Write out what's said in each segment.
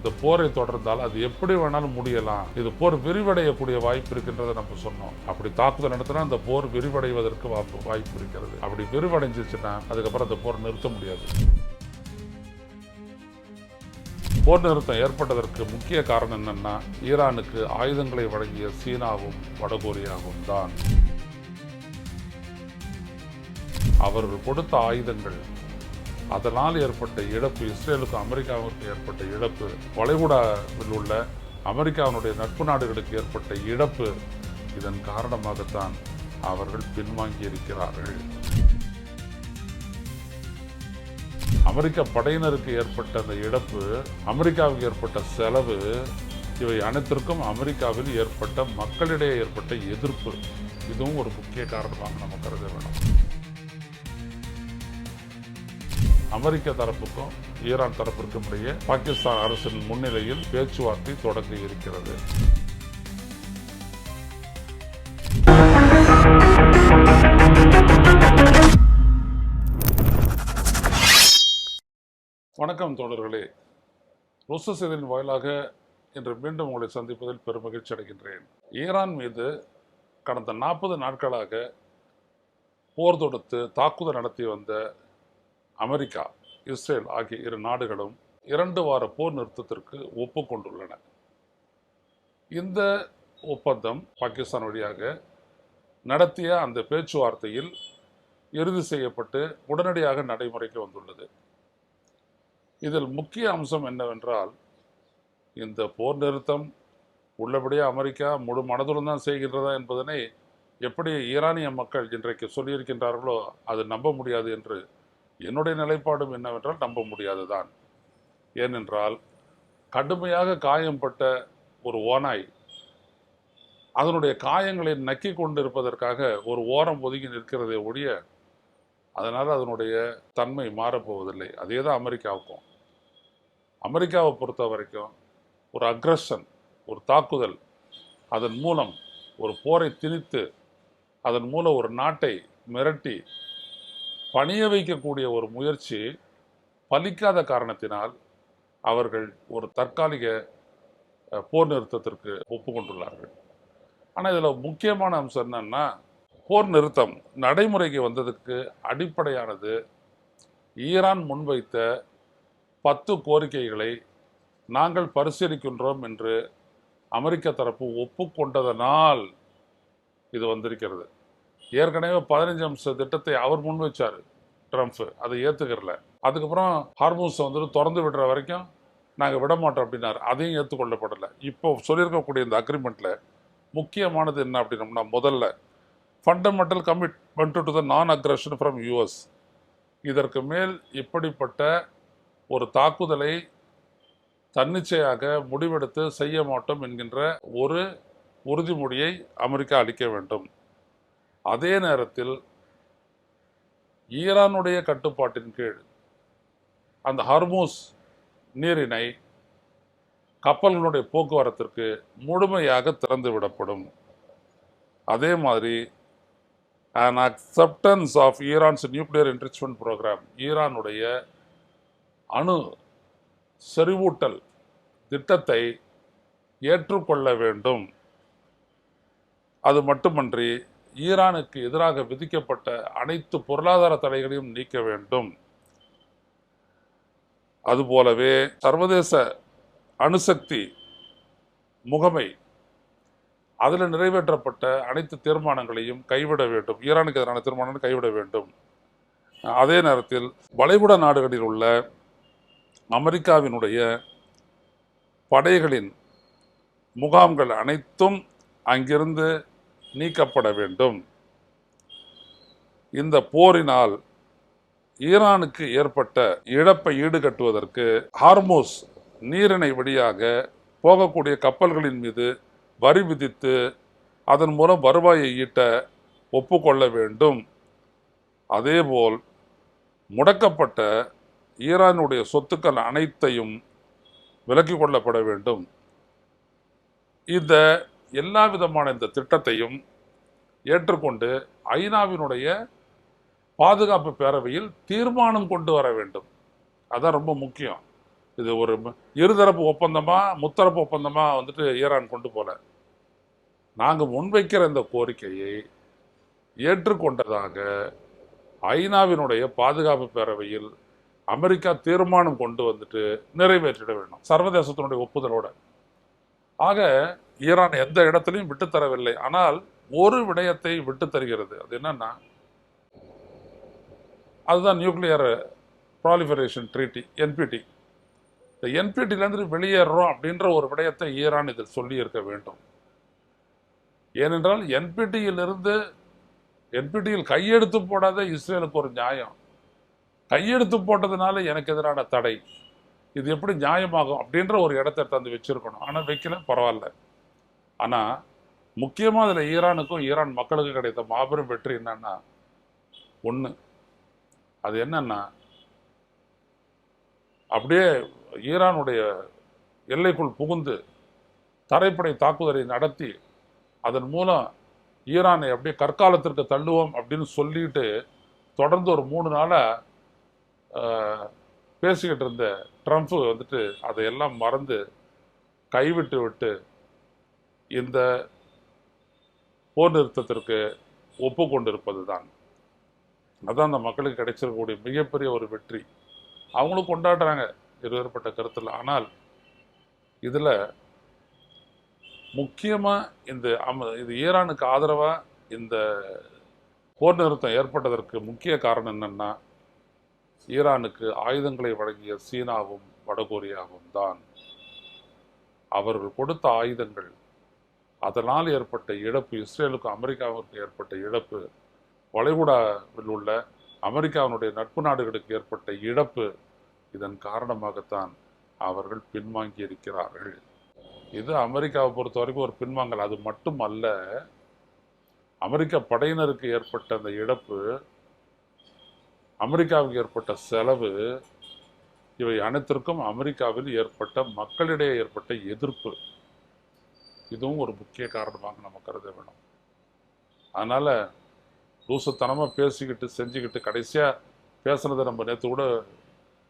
இந்த போரை தொடர்ந்தால் அது எப்படி வேணாலும் முடியலாம், இது போர் விரிவடையக்கூடிய வாய்ப்பு இருக்கின்றதை நம்ம சொன்னோம். அப்படி தாக்குதல் நடத்தினா அந்த போர் விரிவடைவதற்கு வாய்ப்பு இருக்கிறது. அப்படி விரிவடைஞ்சிச்சுன்னா அதுக்கப்புறம் அந்த போர் நிறுத்த முடியாது. போர் நிறுத்தம் ஏற்பட்டதற்கு முக்கிய காரணம் என்னன்னா, ஈரானுக்கு ஆயுதங்களை வழங்கிய சீனாவும் வடகொரியாவும் தான். அவர்கள் கொடுத்த ஆயுதங்கள், அதனால் ஏற்பட்ட இழப்பு, இஸ்ரேலுக்கும் அமெரிக்காவிற்கு ஏற்பட்ட இழப்பு, வளைகுடாவில் உள்ள அமெரிக்காவினுடைய நட்பு நாடுகளுக்கு ஏற்பட்ட இழப்பு, இதன் காரணமாகத்தான் அவர்கள் பின்வாங்கி இருக்கிறார்கள். அமெரிக்க படையினருக்கு ஏற்பட்ட அந்த இழப்பு, அமெரிக்காவுக்கு ஏற்பட்ட செலவு, இவை அனைத்திற்கும் அமெரிக்காவில் ஏற்பட்ட மக்களிடையே ஏற்பட்ட எதிர்ப்பு, இதுவும் ஒரு முக்கிய காரணமாக நம்ம கருத வேணும். அமெரிக்க தரப்புக்கும் ஈரான் தரப்பிற்கும் இடையே பாகிஸ்தான் அரசின் முன்னிலையில் பேச்சுவார்த்தை தொடங்க இருக்கிறது. வணக்கம் தோழர்களே, ருஷ்ய செய்தியின் வாயிலாக இன்று மீண்டும் உங்களை சந்திப்பதில் பெருமகிழ்ச்சி அடைகின்றேன். ஈரான் மீது கடந்த 40 நாட்களாக போர் தொடுத்து தாக்குதல் நடத்தி வந்த அமெரிக்கா, இஸ்ரேல் ஆகிய இரு நாடுகளும் 2 வார போர் நிறுத்தத்திற்கு ஒப்புக்கொண்டுள்ளன. இந்த ஒப்பந்தம் பாகிஸ்தான் வழியாக நடத்திய அந்த பேச்சுவார்த்தையில் இறுதி செய்யப்பட்டு உடனடியாக நடைமுறைக்கு வந்துள்ளது. இதில் முக்கிய அம்சம் என்னவென்றால், இந்த போர் நிறுத்தம் உள்ளபடியே அமெரிக்கா முழு மனதுடன் தான் செய்கின்றதா என்பதனை எப்படி ஈரானிய மக்கள் இன்றைக்கு சொல்லியிருக்கின்றார்களோ அது நம்ப முடியாது என்று என்னுடைய நிலைப்பாடும் என்னவென்றால் நம்ப முடியாதுதான். ஏனென்றால் கடுமையாக காயம்பட்ட ஒரு ஓநாய் அதனுடைய காயங்களை நக்கி கொண்டிருப்பதற்காக ஒரு ஓரம் ஒதுங்கி நிற்கிறதை ஒழிய அதனால் அதனுடைய தன்மை மாறப்போவதில்லை. அதே தான் அமெரிக்காவுக்கும். அமெரிக்காவை பொறுத்த வரைக்கும் ஒரு அக்ரஷன், ஒரு தாக்குதல், அதன் மூலம் ஒரு போரை திணித்து, அதன் மூலம் ஒரு நாட்டை மிரட்டி பணிய வைக்கக்கூடிய ஒரு முயற்சி பலிக்காத காரணத்தினால் அவர்கள் ஒரு தற்காலிக போர் நிறுத்தத்திற்கு ஒப்புக்கொண்டுள்ளார்கள். ஆனால் இதில் முக்கியமான அம்சம் என்னன்னா, போர் நிறுத்தம் நடைமுறைக்கு வந்ததுக்கு அடிப்படையானது ஈரான் முன்வைத்த 10 கோரிக்கைகளை நாங்கள் பரிசீலிக்கின்றோம் என்று அமெரிக்க தரப்பு ஒப்புக்கொண்டதனால் இது வந்திருக்கிறது. ஏற்கனவே 15 அம்ச திட்டத்தை அவர் முன் வச்சார் ட்ரம்ப், அதை ஏற்றுக்கிறல. அதுக்கப்புறம் ஹார்மூஸை திறந்து விடுற வரைக்கும் நாங்கள் விட மாட்டோம் அப்படின்னாரு, அதையும் ஏற்றுக்கொள்ளப்படலை. இப்போ சொல்லியிருக்கக்கூடிய இந்த அக்ரிமெண்ட்டில் முக்கியமானது என்ன அப்படின்னோம்னா, முதல்ல ஃபண்டமெண்டல் கமிட்மெண்ட் டு த நான் அக்ரஷன் ஃப்ரம் யூஎஸ். இதற்கு மேல் இப்படிப்பட்ட ஒரு தாக்குதலை தன்னிச்சையாக முடிவெடுத்து செய்ய மாட்டோம் என்கின்ற ஒரு உறுதிமொழியை அமெரிக்கா அளிக்க வேண்டும். அதே நேரத்தில் ஈரானுடைய கட்டுப்பாட்டின் கீழ் அந்த ஹார்மூஸ் நீரிணை கப்பல்களுடைய போக்குவரத்திற்கு முழுமையாக திறந்து விடப்படும். அதே மாதிரி an acceptance of Iran's nuclear enrichment program, ஈரானுடைய அணு செறிவூட்டல் திட்டத்தை ஏற்றுக்கொள்ள வேண்டும். அது மட்டுமன்றி ஈரானுக்கு எதிராக விதிக்கப்பட்ட அனைத்து பொருளாதார தடைகளையும் நீக்க வேண்டும். அதுபோலவே சர்வதேச அணுசக்தி முகமை அதில் நிறைவேற்றப்பட்ட அனைத்து தீர்மானங்களையும் கைவிட வேண்டும். ஈரானுக்கு எதிரான தீர்மானங்களை கைவிட வேண்டும். அதே நேரத்தில் வளைகுடா நாடுகளில் உள்ள அமெரிக்காவினுடைய படைகளின் முகாம்கள் அனைத்தும் அங்கிருந்து நீக்கப்பட வேண்டும். இந்த போரினால் ஈரானுக்கு ஏற்பட்ட இழப்பை ஈடுகட்டுவதற்கு ஹார்மூஸ் நீரிணை வழியாக போகக்கூடிய கப்பல்களின் மீது வரி விதித்து அதன் மூலம் வருவாயை ஈட்ட ஒப்புக்கொள்ள வேண்டும். அதேபோல் முடக்கப்பட்ட ஈரானுடைய சொத்துக்கள் அனைத்தையும் விலக்கிக் கொள்ளப்பட வேண்டும். இந்த எல்லா விதமான இந்த திட்டத்தையும் ஏற்றுக்கொண்டு ஐநாவினுடைய பாதுகாப்பு பேரவையில் தீர்மானம் கொண்டு வர வேண்டும். அதான் ரொம்ப முக்கியம். இது ஒரு இருதரப்பு ஒப்பந்தமா முத்தரப்பு ஒப்பந்தமா வந்துட்டு ஈரான் கொண்டு போல. நாங்கள் முன்வைக்கிற இந்த கோரிக்கையை ஏற்றுக்கொண்டதாக ஐநாவினுடைய பாதுகாப்பு பேரவையில் அமெரிக்கா தீர்மானம் கொண்டு வந்துட்டு நிறைவேற்றிட வேண்டும் சர்வதேசத்தினுடைய ஒப்புதலோட. ஆக ஈரான் எந்த இடத்திலையும் விட்டுத்தரவில்லை. ஆனால் ஒரு விடயத்தை விட்டு தருகிறது. அது என்னன்னா, அதுதான் நியூக்ளியர் ப்ராலிஃபரேஷன் ட்ரீட்டி, என்பிடி. இந்த என்பிடியிலேருந்து வெளியேறோம் அப்படின்ற ஒரு விடயத்தை ஈரான் இதில் சொல்லி இருக்க வேண்டும். ஏனென்றால் என்பிடியில் கையெழுத்து போடாத இஸ்ரேலுக்கு ஒரு நியாயம், கையெழுத்து போட்டதுனால எனக்கு எதிரான தடை, இது எப்படி நியாயமாகும் அப்படின்ற ஒரு இடத்தை தந்து வச்சிருக்கணும். ஆனால் வைக்கல, பரவாயில்ல. ஆனால் முக்கியமாக அதில் ஈரானுக்கும் ஈரான் மக்களுக்கும் கிடைத்த மாபெரும் வெற்றி என்னன்னா, ஒன்று அது என்னன்னா, அப்படியே ஈரானுடைய எல்லைக்குள் புகுந்து தரைப்படை தாக்குதலை நடத்தி அதன் மூலம் ஈரானை அப்படியே கற்காலத்திற்கு தள்ளுவோம் அப்படின்னு சொல்லிட்டு தொடர்ந்து ஒரு 3 நாளாக பேசிக்கிட்டு இருந்த ட்ரம்ப் வந்துட்டு அதையெல்லாம் மறந்து கைவிட்டு விட்டு இந்த போர் நிறுத்தத்திற்கு ஒப்புக்கொண்டிருப்பது தான். அதான் அந்த மக்களுக்கு கிடைச்சிருக்கக்கூடிய மிகப்பெரிய ஒரு வெற்றி. அவங்களும் கொண்டாடுறாங்க இருவேறுபட்ட கருத்தில். ஆனால் இதில் முக்கியமாக இது ஈரானுக்கு ஆதரவாக இந்த போர் நிறுத்தம் ஏற்பட்டதற்கு முக்கிய காரணம் என்னென்னா, ஈரானுக்கு ஆயுதங்களை வழங்கிய சீனாவும் வடகொரியாவும் தான். அவர்கள் கொடுத்த ஆயுதங்கள், அதனால் ஏற்பட்ட இழப்பு, இஸ்ரேலுக்கும் அமெரிக்காவிற்கு ஏற்பட்ட இழப்பு, வளைகுடாவில் உள்ள அமெரிக்காவினுடைய நட்பு நாடுகளுக்கு ஏற்பட்ட இழப்பு, இதன் காரணமாகத்தான் அவர்கள் பின்வாங்கி இருக்கிறார்கள். இது அமெரிக்காவை பொறுத்த வரைக்கும் ஒரு பின்வாங்கல். அது மட்டும் அல்ல, அமெரிக்க படையினருக்கு ஏற்பட்ட அந்த இழப்பு, அமெரிக்காவுக்கு ஏற்பட்ட செலவு, இவை அனைத்திற்கும் அமெரிக்காவில் ஏற்பட்ட மக்களிடையே ஏற்பட்ட எதிர்ப்பு, இதுவும் ஒரு முக்கிய காரணமாக நம்ம கருத வேணும். அதனால் லூசுத்தனமாக பேசிக்கிட்டு செஞ்சுக்கிட்டு கடைசியாக பேசுனதை நம்ம நேற்று கூட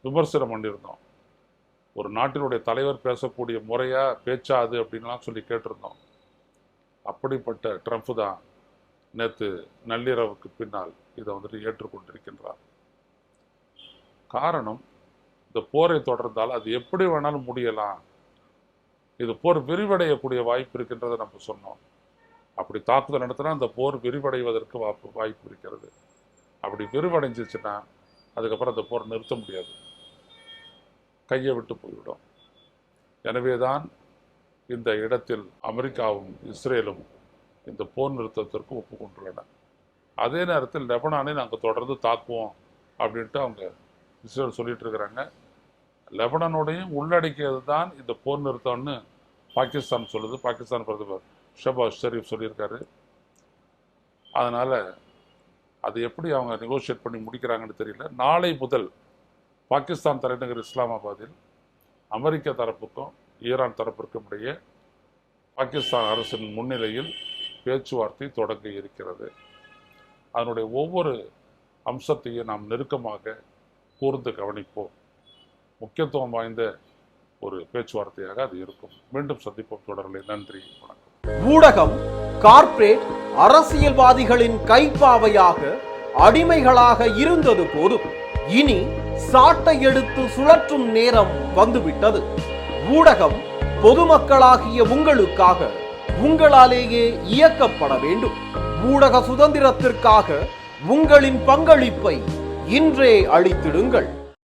விமர்சனம் பண்ணியிருந்தோம். ஒரு நாட்டினுடைய தலைவர் பேசக்கூடிய முறையா பேச்சா அது அப்படின்லாம் சொல்லி கேட்டிருந்தோம். அப்படிப்பட்ட ட்ரம்ப் தான் நேற்று நள்ளிரவுக்கு பின்னால் இதை வந்துட்டு ஏற்றுக்கொண்டிருக்கின்றார். காரணம், இந்த போரை தொடர்ந்தால் அது எப்படி வேணாலும் முடியலாம், இது போர் விரிவடையக்கூடிய வாய்ப்பு இருக்கின்றதை நம்ம சொன்னோம். அப்படி தாக்குதல் நடத்தினா அந்த போர் விரிவடைவதற்கு வாய்ப்பு இருக்கிறது. அப்படி விரிவடைஞ்சிச்சுன்னா அதுக்கப்புறம் அந்த போர் நிறுத்த முடியாது, கையை விட்டு போய்விடும். எனவேதான் இந்த இடத்தில் அமெரிக்காவும் இஸ்ரேலும் இந்த போர் நிறுத்தத்திற்கு ஒப்புக்கொண்டுள்ளன. அதே நேரத்தில் லெபனானை நாங்கள் தொடர்ந்து தாக்குவோம் அப்படின்ட்டு அவங்க இஸ்ரேல் சொல்லிட்டு இருக்கிறாங்க. லெபனானோடையும் உள்ளடக்கியது தான் இந்த போர் நிறுத்தம்னு பாகிஸ்தான் சொல்லுது. பாகிஸ்தான் பிரதமர் ஷபாஸ் ஷெரீப் சொல்லியிருக்காரு. அதனால் அது எப்படி அவங்க நெகோஷியேட் பண்ணி முடிக்கிறாங்கன்னு தெரியல. நாளை முதல் பாகிஸ்தான் தலைநகர் இஸ்லாமாபாத்தில் அமெரிக்க தரப்புக்கும் ஈரான் தரப்பிற்கும் இடையே பாகிஸ்தான் அரசின் முன்னிலையில் பேச்சுவார்த்தை தொடங்க இருக்கிறது. அதனுடைய ஒவ்வொரு அம்சத்தையும் நாம் நெருக்கமாக கூர்ந்து கவனிப்போம். முக்கியத்துவம் வாய்ந்த ஒரு பேச்சுவார்த்தையாக அது இருக்கும். மீண்டும் சந்திப்போம் தொடர்களே. நன்றி, வணக்கம். ஊடகம் கார்ப்பரேட் அரசியல்வாதிகளின் கைப்பாவையாக அடிமைகளாக இருந்தது போதும், இனி சாட்டை எடுத்து சுழற்றும் நேரம் வந்துவிட்டது. ஊடகம் பொதுமக்களாகிய உங்களுக்காக, உங்களாலேயே இயக்கப்பட வேண்டும். ஊடக சுதந்திரத்திற்காக உங்களின் பங்களிப்பை இன்றே அளித்திடுங்கள்.